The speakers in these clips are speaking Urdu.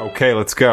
Okay, let's go.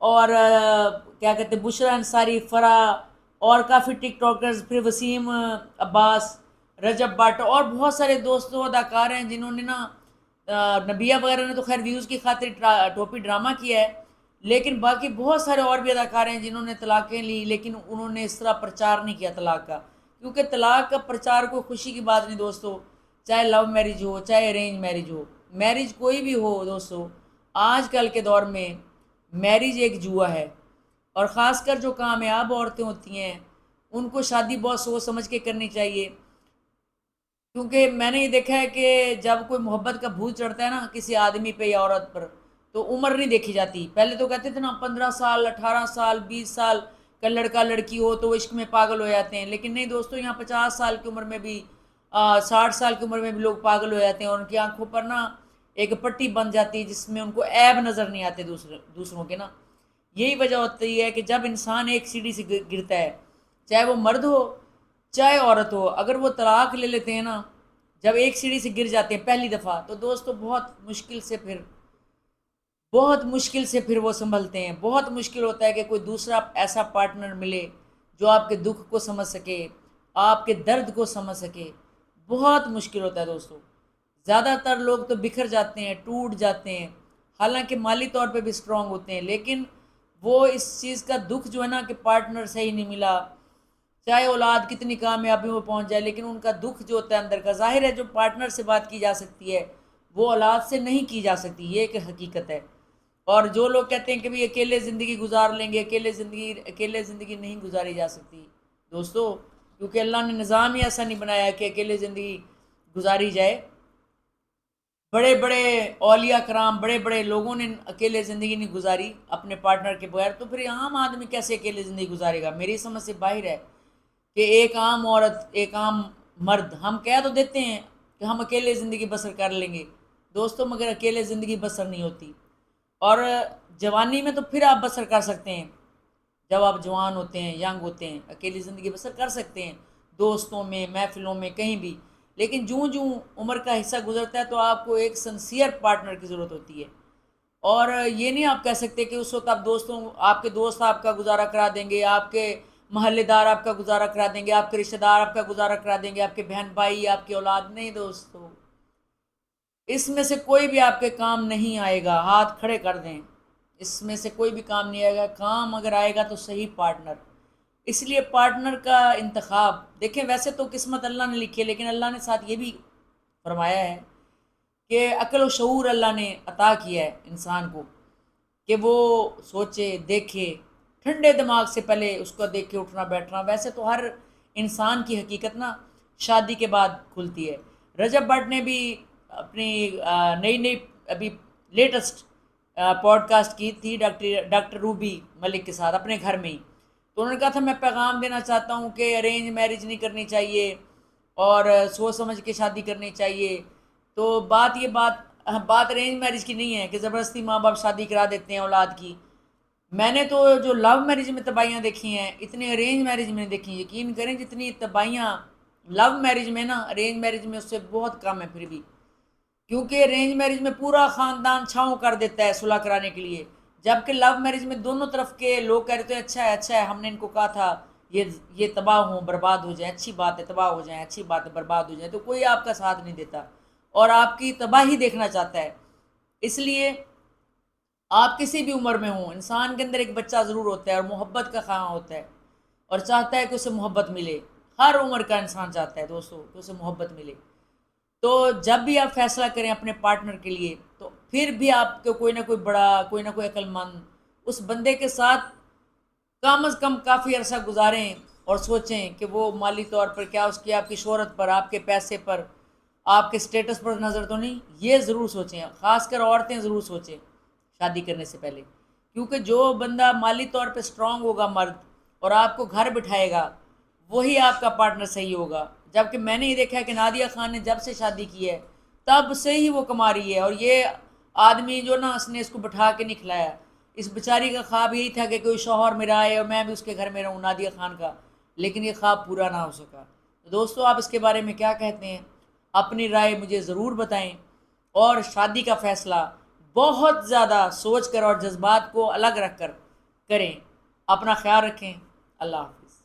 اور کیا کہتے ہیں بشرا انصاری، فرح، اور کافی ٹک ٹاکرز، پھر وسیم عباس، رجب بٹ، اور بہت سارے دوستوں اداکار ہیں جنہوں نے نا نبیہ وغیرہ نے تو خیر ویوز کی خاطر ٹوپی ڈرامہ کیا ہے، لیکن باقی بہت سارے اور بھی اداکار ہیں جنہوں نے طلاقیں لی، لیکن انہوں نے اس طرح پرچار نہیں کیا طلاق کا، کیونکہ طلاق کا پرچار کوئی خوشی کی بات نہیں دوستو، چاہے لو میرج ہو چاہے ارینج میرج ہو، میرج کوئی بھی ہو دوستو، آج کل کے دور میں میرج ایک جوا ہے، اور خاص کر جو کامیاب عورتیں ہوتی ہیں ان کو شادی بہت سوچ سمجھ کے کرنی چاہیے، کیونکہ میں نے یہ دیکھا ہے کہ جب کوئی محبت کا بھوت چڑھتا ہے نا کسی آدمی پہ یا عورت پر، تو عمر نہیں دیکھی جاتی، پہلے تو کہتے تھے نا 15 سال 18 سال 20 سال کا لڑکا لڑکی ہو تو وہ عشق میں پاگل ہو جاتے ہیں، لیکن نہیں دوستو، یہاں 50 سال کی عمر میں بھی 60 سال کی عمر میں بھی لوگ پاگل ہو جاتے ہیں، اور ان کی آنکھوں پر نا ایک پٹی بن جاتی ہے جس میں ان کو عیب نظر نہیں آتے دوسروں کے نا، یہی وجہ ہوتی ہے کہ جب انسان ایک سیڑھی سے گرتا ہے، چاہے وہ مرد ہو چاہے عورت ہو، اگر وہ طلاق لے لیتے ہیں نا جب ایک سیڑھی سے گر جاتے ہیں پہلی دفعہ، تو دوستو بہت مشکل سے پھر وہ سنبھلتے ہیں، بہت مشکل ہوتا ہے کہ کوئی دوسرا ایسا پارٹنر ملے جو آپ کے دکھ کو سمجھ سکے، آپ کے درد کو سمجھ سکے، بہت مشکل ہوتا ہے دوستو، زیادہ تر لوگ تو بکھر جاتے ہیں، ٹوٹ جاتے ہیں، حالانکہ مالی طور پہ بھی سٹرونگ ہوتے ہیں، لیکن وہ اس چیز کا دکھ جو ہے نا کہ پارٹنر صحیح نہیں ملا، چاہے اولاد کتنی کامیابی میں پہنچ جائے، لیکن ان کا دکھ جو ہوتا ہے اندر کا، ظاہر ہے جو پارٹنر سے بات کی جا سکتی ہے وہ اولاد سے نہیں کی جا سکتی، یہ ایک حقیقت ہے، اور جو لوگ کہتے ہیں کہ بھی اکیلے زندگی گزار لیں گے، اکیلے زندگی نہیں گزاری جا سکتی دوستو، کیونکہ اللہ نے نظام ہی ایسا نہیں بنایا کہ اکیلے زندگی گزاری جائے، بڑے بڑے اولیاء کرام، بڑے بڑے لوگوں نے اکیلے زندگی نہیں گزاری اپنے پارٹنر کے بغیر، تو پھر عام آدمی کیسے اکیلے زندگی گزارے گا؟ میری سمجھ سے باہر ہے کہ ایک عام عورت ایک عام مرد، ہم کہہ تو دیتے ہیں کہ ہم اکیلے زندگی بسر کر لیں گے دوستوں، مگر اکیلے زندگی بسر نہیں ہوتی، اور جوانی میں تو پھر آپ بسر کر سکتے ہیں، جب آپ جوان ہوتے ہیں ینگ ہوتے ہیں اکیلی زندگی بسر کر سکتے ہیں، دوستوں میں محفلوں میں کہیں بھی، لیکن جوں جوں عمر کا حصہ گزرتا ہے تو آپ کو ایک سنسیئر پارٹنر کی ضرورت ہوتی ہے، اور یہ نہیں آپ کہہ سکتے کہ اس وقت آپ کے دوست آپ کا گزارا کرا دیں گے، آپ کے محلے دار آپ کا گزارا کرا دیں گے، آپ کے رشتہ دار آپ کا گزارا کرا دیں گے، آپ کے بہن بھائی، آپ کی اولاد، نہیں دوستو، اس میں سے کوئی بھی آپ کے کام نہیں آئے گا، ہاتھ کھڑے کر دیں، اس میں سے کوئی بھی کام نہیں آئے گا، کام اگر آئے گا تو صحیح پارٹنر، اس لیے پارٹنر کا انتخاب دیکھیں، ویسے تو قسمت اللہ نے لکھی ہے، لیکن اللہ نے ساتھ یہ بھی فرمایا ہے کہ عقل و شعور اللہ نے عطا کیا ہے انسان کو کہ وہ سوچے دیکھے، ٹھنڈے دماغ سے پہلے اس کو دیکھ کے اٹھنا بیٹھنا، ویسے تو ہر انسان کی حقیقت نا شادی کے بعد کھلتی ہے، رجب بٹ نے بھی اپنی نئی ابھی لیٹسٹ پوڈ کاسٹ کی تھی ڈاکٹر روبی ملک کے ساتھ اپنے گھر میں ہی، تو انہوں نے کہا تھا میں پیغام دینا چاہتا ہوں کہ ارینج میرج نہیں کرنی چاہیے اور سوچ سمجھ کے شادی کرنی چاہیے، تو بات ارینج میرج کی نہیں ہے کہ زبردستی ماں باپ شادی کرا دیتے ہیں اولاد کی، میں نے تو جو لو میرج میں تباہیاں دیکھی ہیں اتنے ارینج میرج میں دیکھی، یقین کریں جتنی تباہیاں لو میرج میں نا ارینج میرج میں اس سے بہت کم ہے پھر بھی، کیونکہ ارینج میرج میں پورا خاندان چھاؤں کر دیتا ہے صلح کرانے کے لیے، جبکہ لو میرج میں دونوں طرف کے لوگ کہہ رہے ہیں اچھا ہے ہم نے ان کو کہا تھا یہ تباہ ہوں برباد ہو جائیں، اچھی بات ہے تباہ ہو جائیں، اچھی بات ہے برباد ہو جائیں، تو کوئی آپ کا ساتھ نہیں دیتا اور آپ کی تباہی دیکھنا چاہتا ہے، اس لیے آپ کسی بھی عمر میں ہوں، انسان کے اندر ایک بچہ ضرور ہوتا ہے اور محبت کا خواہاں ہوتا ہے اور چاہتا ہے کہ اسے محبت ملے، ہر عمر کا انسان چاہتا ہے دوستو کہ اسے محبت ملے، تو جب بھی آپ فیصلہ کریں اپنے پارٹنر کے لیے تو پھر بھی آپ کو کوئی نہ کوئی بڑا کوئی نہ کوئی عقل مند اس بندے کے ساتھ کم از کم کافی عرصہ گزاریں اور سوچیں کہ وہ مالی طور پر کیا اس کی آپ کی شہرت پر، آپ کے پیسے پر، آپ کے سٹیٹس پر نظر تو نہیں، یہ ضرور سوچیں، خاص کر عورتیں ضرور سوچیں شادی کرنے سے پہلے، کیونکہ جو بندہ مالی طور پہ سٹرونگ ہوگا مرد اور آپ کو گھر بٹھائے گا وہی آپ کا پارٹنر صحیح ہوگا، جبکہ میں نے یہ دیکھا ہے کہ نادیہ خان نے جب سے شادی کی ہے تب سے ہی وہ کما رہی ہے، اور یہ آدمی جو نا اس نے اس کو بٹھا کے نہیں کھلایا، اس بیچاری کا خواب یہی تھا کہ کوئی شوہر میرا آئے اور میں بھی اس کے گھر میں رہوں، نادیہ خان کا، لیکن یہ خواب پورا نہ ہو سکا، تو دوستو آپ اس کے بارے میں کیا کہتے ہیں؟ اپنی رائے مجھے ضرور بتائیں، اور شادی کا فیصلہ بہت زیادہ سوچ کر اور جذبات کو الگ رکھ کر کریں. اپنا خیال رکھیں. اللہ حافظ.